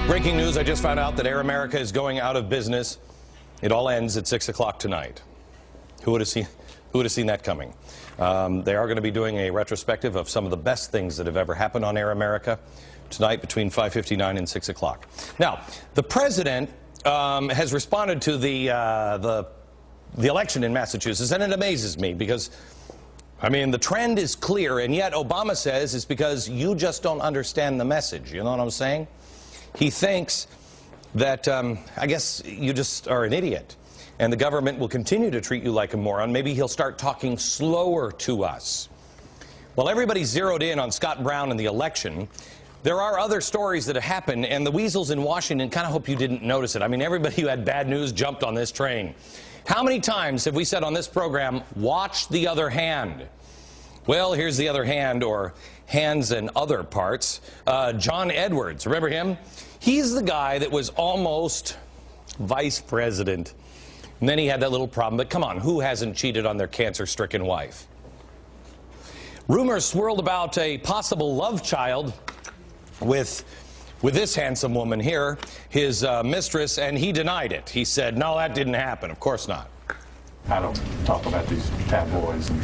Breaking news, I just found out that Air America is going out of business. It all ends at 6 o'clock tonight. Who would have seen that coming? They are going to be doing a retrospective of some of the best things that have ever happened on Air America tonight between 5:59 and 6 o'clock. Now, the president has responded to the election in Massachusetts, and it amazes me because, I mean, the trend is clear, and yet Obama says it's because you just don't understand the message. You know what I'm saying? He thinks that, I guess, you just are an idiot, and the government will continue to treat you like a moron. Maybe he'll start talking slower to us. Well, everybody's zeroed in on Scott Brown and the election. There are other stories that have happened, and the weasels in Washington kind of hope you didn't notice it. I mean, everybody who had bad news jumped on this train. How many times have we said on this program, watch the other hand? Well, here's the other hand, or hands and other parts. John Edwards, remember him? He's the guy that was almost vice president. And then he had that little problem. But come on, who hasn't cheated on their cancer-stricken wife? Rumors swirled about a possible love child with this handsome woman here, his mistress, and he denied it. He said, no, that didn't happen. Of course not. I don't talk about these tabloids and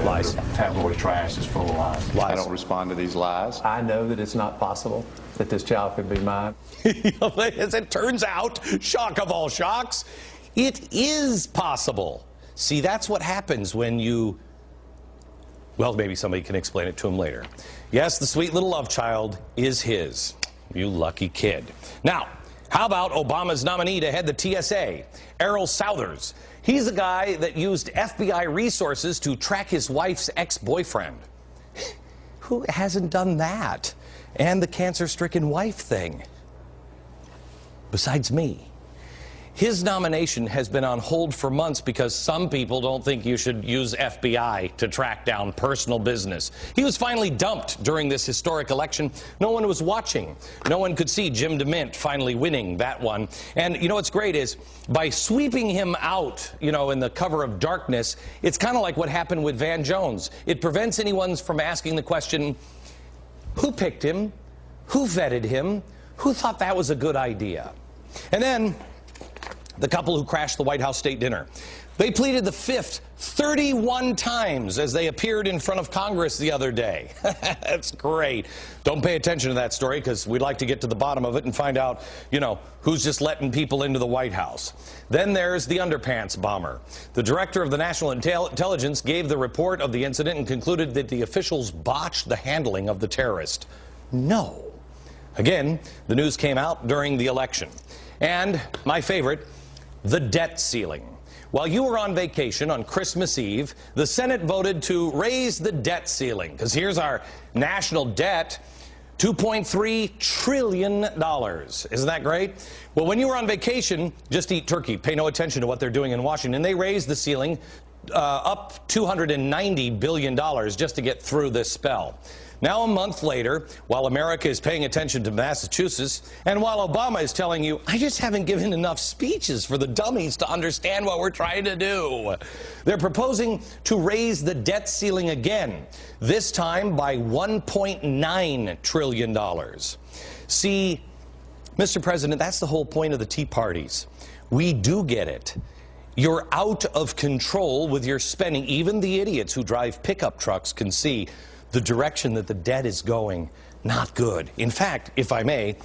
lies. Tabloid trash is full of lies. I don't respond to these lies. I know that it's not possible that this child could be mine. As it turns out, shock of all shocks, it is possible. See, that's what happens when you, well, maybe somebody can explain it to him later. Yes, the sweet little love child is his. You lucky kid. Now, how about Obama's nominee to head the TSA, Errol Southers? He's a guy that used FBI resources to track his wife's ex-boyfriend. Who hasn't done that? And the cancer-stricken wife thing. Besides me. His nomination has been on hold for months because some people don't think you should use FBI to track down personal business. He was finally dumped during this historic election. No one was watching. No one could see Jim DeMint finally winning that one. And you know what's great is by sweeping him out, you know, in the cover of darkness, it's kind of like what happened with Van Jones. It prevents anyone from asking the question, who picked him? Who vetted him? Who thought that was a good idea? And then the couple who crashed the White House state dinner. They pleaded the fifth 31 times as they appeared in front of Congress the other day. That's great. Don't pay attention to that story because we'd like to get to the bottom of it and find out, you know, who's just letting people into the White House. Then there's the underpants bomber. The director of the National Intelligence gave the report of the incident and concluded that the officials botched the handling of the terrorist. No. Again, the news came out during the election. And my favorite, the debt ceiling. While you were on vacation on Christmas Eve, the Senate voted to raise the debt ceiling. Because here's our national debt, $2.3 trillion. Isn't that great? Well, when you were on vacation, just eat turkey. Pay no attention to what they're doing in Washington. They raised the ceiling up $290 billion just to get through this spell. Now, a month later, while America is paying attention to Massachusetts, and while Obama is telling you, I just haven't given enough speeches for the dummies to understand what we're trying to do, they're proposing to raise the debt ceiling again, this time by $1.9 trillion. See, Mr. President, that's the whole point of the Tea Parties. We do get it. You're out of control with your spending. Even the idiots who drive pickup trucks can see the direction that the debt is going. Not good. In fact, if I may,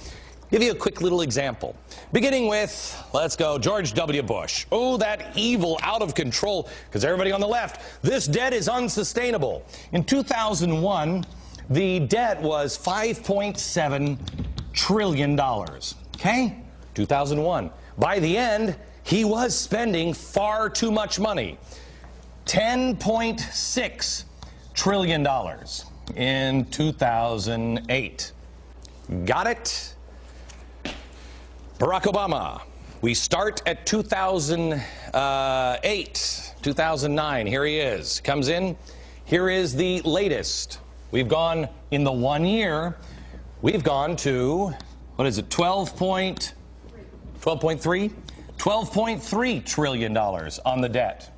give you a quick little example. Beginning with, let's go, George W. Bush. Oh, that evil, out of control, because everybody on the left, this debt is unsustainable. In 2001, the debt was $5.7 trillion. Okay? 2001. By the end, he was spending far too much money. $10.6 trillion in 2008. Got it? Barack Obama. We start at 2008, 2009. Here he is. Comes in. Here is the latest. We've gone, in the 1 year, we've gone to, what is it, $12.3 trillion on the debt.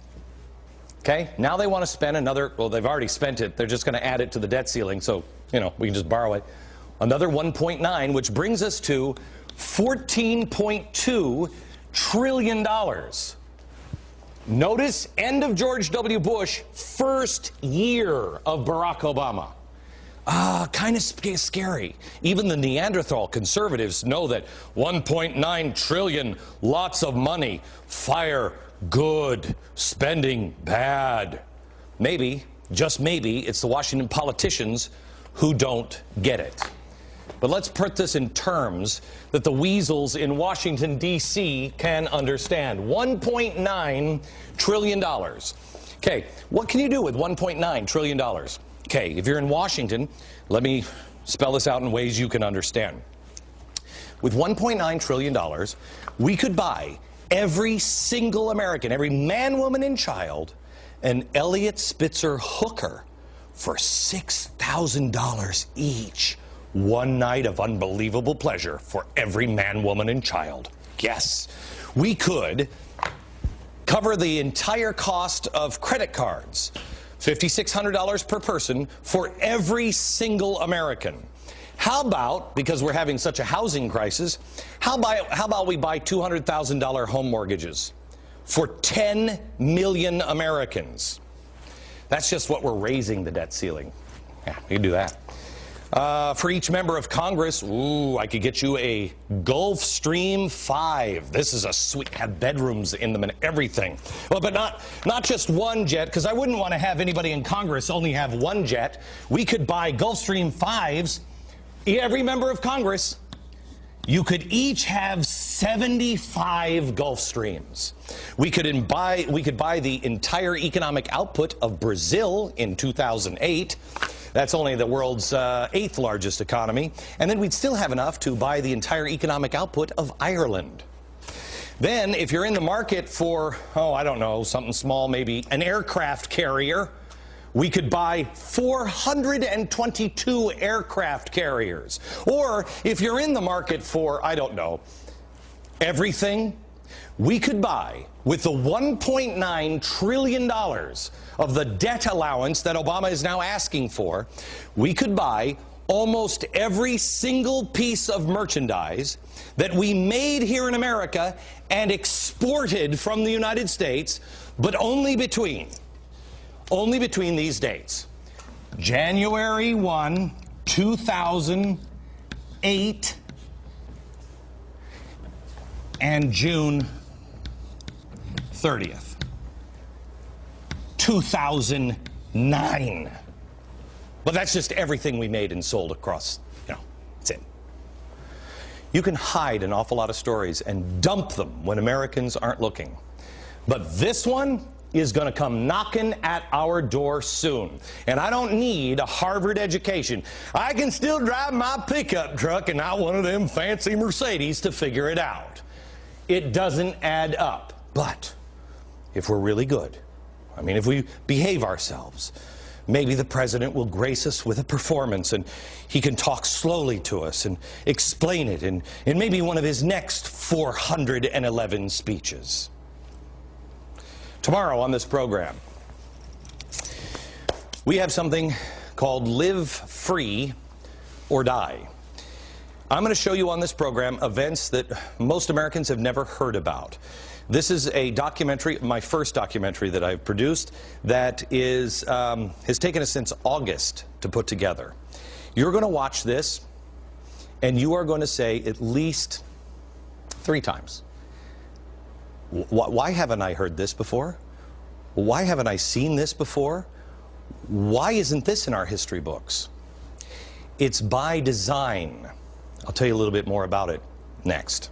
Okay, now they want to spend another, well, they've already spent it. They're just going to add it to the debt ceiling, so, you know, we can just borrow it. Another 1.9, which brings us to $14.2 trillion. Notice, end of George W. Bush, first year of Barack Obama. Kind of scary. Even the Neanderthal conservatives know that 1.9 trillion, lots of money, fire, good, spending, bad. Maybe, just maybe, it's the Washington politicians who don't get it. But let's put this in terms that the weasels in Washington, D.C. can understand. $1.9 trillion. Okay, what can you do with $1.9 trillion? Okay, if you're in Washington, let me spell this out in ways you can understand. With $1.9 trillion, we could buy every single American, every man, woman, and child, an Elliott Spitzer hooker for $6,000 each. One night of unbelievable pleasure for every man, woman, and child. Yes, we could cover the entire cost of credit cards, $5,600 per person for every single American. How about, because we're having such a housing crisis, how about we buy $200,000 home mortgages for 10 million Americans? That's just what we're raising the debt ceiling. Yeah, we can do that. For each member of Congress, I could get you a Gulfstream 5. This is a suite, have bedrooms in them and everything. Well, but not just one jet, because I wouldn't want to have anybody in Congress only have one jet. We could buy Gulfstream 5s, every member of Congress. You could each have 75 Gulfstreams. We could buy the entire economic output of Brazil in 2008. That's only the world's 8th largest economy. And then we'd still have enough to buy the entire economic output of Ireland. Then, if you're in the market for, I don't know, something small, maybe an aircraft carrier, we could buy 422 aircraft carriers. Or, if you're in the market for, I don't know, everything, we could buy, with the $1.9 trillion of the debt allowance that Obama is now asking for, we could buy almost every single piece of merchandise that we made here in America and exported from the United States, but only between these dates. January 1, 2008 and June 30th, 2009. But that's just everything we made and sold across, that's it. You can hide an awful lot of stories and dump them when Americans aren't looking. But this one is going to come knocking at our door soon. And I don't need a Harvard education. I can still drive my pickup truck and not one of them fancy Mercedes to figure it out. It doesn't add up. But if we're really good, if we behave ourselves, maybe the president will grace us with a performance and he can talk slowly to us and explain it in maybe one of his next 411 speeches. Tomorrow on this program, we have something called Live Free or Die. I'm going to show you on this program events that most Americans have never heard about. This is a documentary, my first documentary that I've produced, that has taken us since August to put together. You're going to watch this, and you are going to say at least 3 times, why haven't I heard this before? Why haven't I seen this before? Why isn't this in our history books? It's by design. I'll tell you a little bit more about it next.